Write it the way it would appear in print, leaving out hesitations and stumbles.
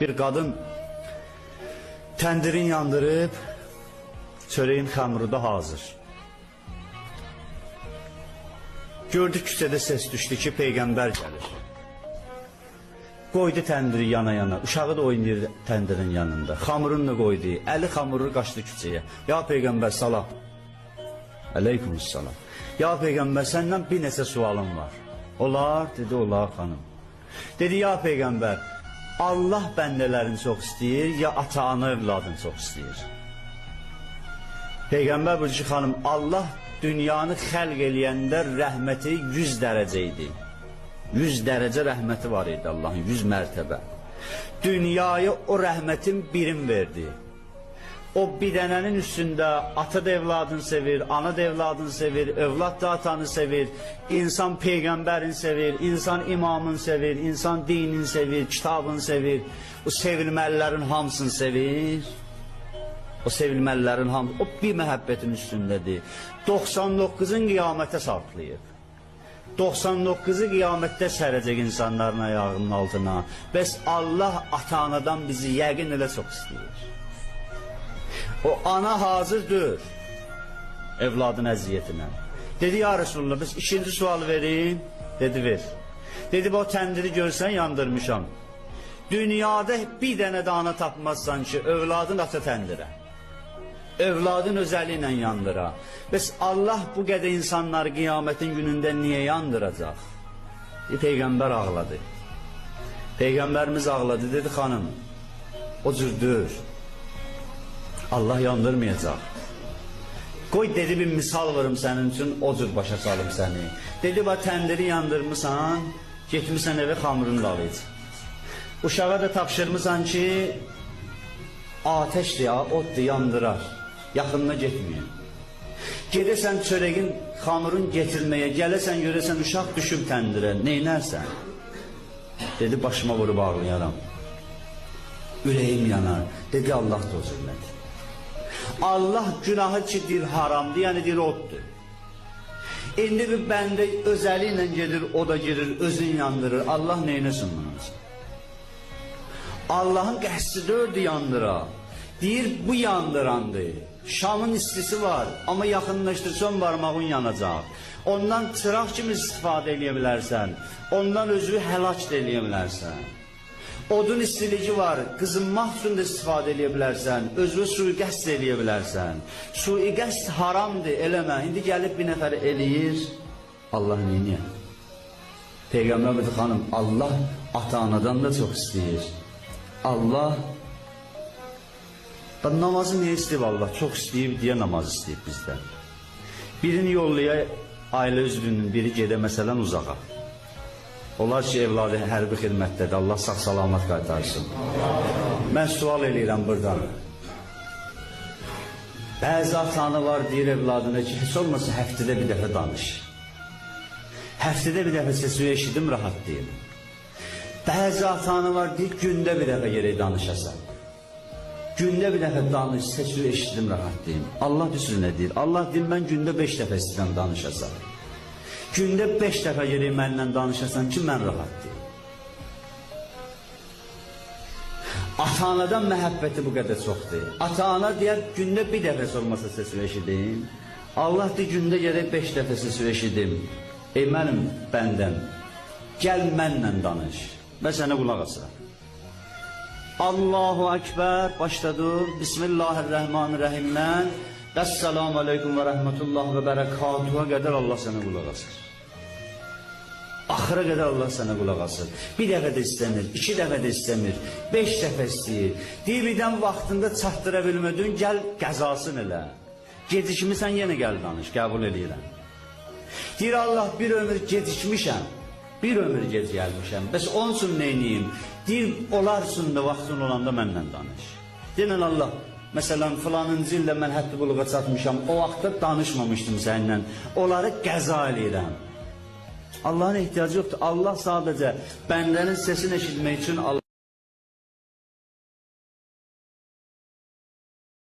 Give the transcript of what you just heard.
Bir kadın tendirin yandırıp çöreğin hamuru da hazır. Gördü küçədə ses düşdü ki, Peygamber gelir. Koydu tendiri yana yana. Uşağı da oynayır tendirin yanında. Hamurunu da koydu. Eli hamuru kaçtı küçəyə. Ya Peygamber salam. Aleykümselam. Ya Peygamber senden bir neçə sualım var. Olar dedi, olar hanım. Dedi ya Peygamber, Allah bəndələrini çox istəyir ya ata-ana evladını çox istəyir? Peygamber buyurdu ki, hanım, Allah dünyanı xəlq eləyəndə rəhməti 100 dərəcə idi. 100 dərəcə rəhməti var idi Allah'ın, 100 mərtəbə. Dünyayı o rəhmətin birim verdi. O bir dənənin üstündə ata da evladını sevir, ana da evladını sevir, evlad da atanı sevir, insan peygamberini sevir, insan imamını sevir, insan dinini sevir, kitabını sevir, o sevilməlilərin hamısını sevir. O sevilməlilərin hamısı, o bir məhəbbətin üstündədir. 99'un qiyamətə saklayıb. 99'u qiyamətdə sərəcək insanların ayağının altına. Bəs Allah ata-anadan bizi yəqin elə çox istəyir. O ana hazırdır evladın əziyyətinə. Dedi ya Resulullah, biz ikinci sual vereyim. Dedi ver. Dedi o tendiri görsən yandırmışam. Dünyada bir dənə də ana tapmazsan ki, evladın ata tendirə. Evladın özəli ilə yandıra. Bəs Allah bu qədər insanları qiyamətin günündə niyə yandıracaq? Peygamber ağladı. Peygamberimiz ağladı, dedi hanım, o cürdür. Allah yandırmayacaq. Koy dedi bir misal varım senin için, o cür başa salım seni. Dedi bak tendiri yandırmışsan, getmişsən eve hamurunu da alayacaq. Uşağa da tapşırmışsan ki, ateşdir ya, otdur, yandırar. Yaxınına getməyin. Gedəsən çöreğin hamurun getirməyə, gələsən görəsən uşaq düşüb təndirə, neynərsən? Dedi başıma vurub ağlayaram. Ürəyim yanar. Dedi Allah da o zülmədir. Allah günahı ki dir haramdır, yəni dir otdur. İndi bir bəndə özəli ilə gedir, o da girir, özün yandırır. Allah neynəsin bunu? Allah'ın qəsdi dördü yandıra. Deyir bu yandırandır. Şamın istisi var, amma yaxınlaşdırsan barmağın yanacaq. Ondan çıraq kimi istifadə edə bilərsən. Ondan özü həlak da edə bilərsən. Odun istilici var, qızınmaq üçün də istifadə edə bilərsən. Özü sui-qəsd edə bilərsən. Sui-qəsd haramdır, eləmə. İndi gəlib bir nəfər eləyir. Allah neyini? Peygamber dedi hanım, Allah ata-anadan da çox istəyir. Allah namazı niye istəyib Allah? Çox istəyib deyə namaz istəyib bizdən. Birini yollaya ailə üzvünün biri gedə məsələn uzağa. Onlar ki evladı hərbi xidmətdədir. Allah sağ salamat qaytarsın. Mən sual eləyirəm buradan. Bəzi ata-ana var deyir evladına ki, heç olmasa həftədə bir dəfə danış. Həftədə bir dəfə sesini eşidim rahat deyim. Bəzi ata-ana var deyir gündə bir dəfə gerək danışasan. Gündə bir dəfə danış, sesini eşidim rahat deyim. Allah düzür nə deyir? Allah deyir mən gündə 5 dəfə istəyirəm danışasan. Gündə 5 dəfə gerək mənlə danışasan ki mən rahat deyim. Ata-anadan məhəbbəti bu qədər çoxdur. Ata-ana deyər gündə bir dəfə olmasa sesini eşidim. Allah deyir gündə gerək 5 dəfə sesini eşidim. Ey mənim bəndəm, gəl mənlə danış. Və sənə qulaq asıram. Allahu Ekber başladı. Bismillahirrahmanirrahimdən Esselamu Aleyküm ve Rahmetullah ve Berekatuhu'a kadar Allah sana qulaq asır. Axıra kadar Allah sana qulaq asır. Bir dəfə də istəmir, 2 dəfə də istəmir, 5 dəfə istəyir. Deyirdən vaxtında çatdıra bilmədin, gəl qəzasın elə. Gecikmisən yenə gəl danış, qəbul edirəm. Deyir Allah bir ömür gecikmişəm. Bir ömür gec gəlmişəm. Bəs onun üçün neyniyim? Deyir, olarsın da vaxtın olanda mənlə danış. Denən Allah, məsələn, filanıncı ildə mən həddi buluğa çatmışam, o vaxtda danışmamışdım səninlə. Onları qəza eləyirəm. Allah'ın ehtiyacı yoxdur. Allah sadəcə bəndənin sesini eşitmək üçün Allah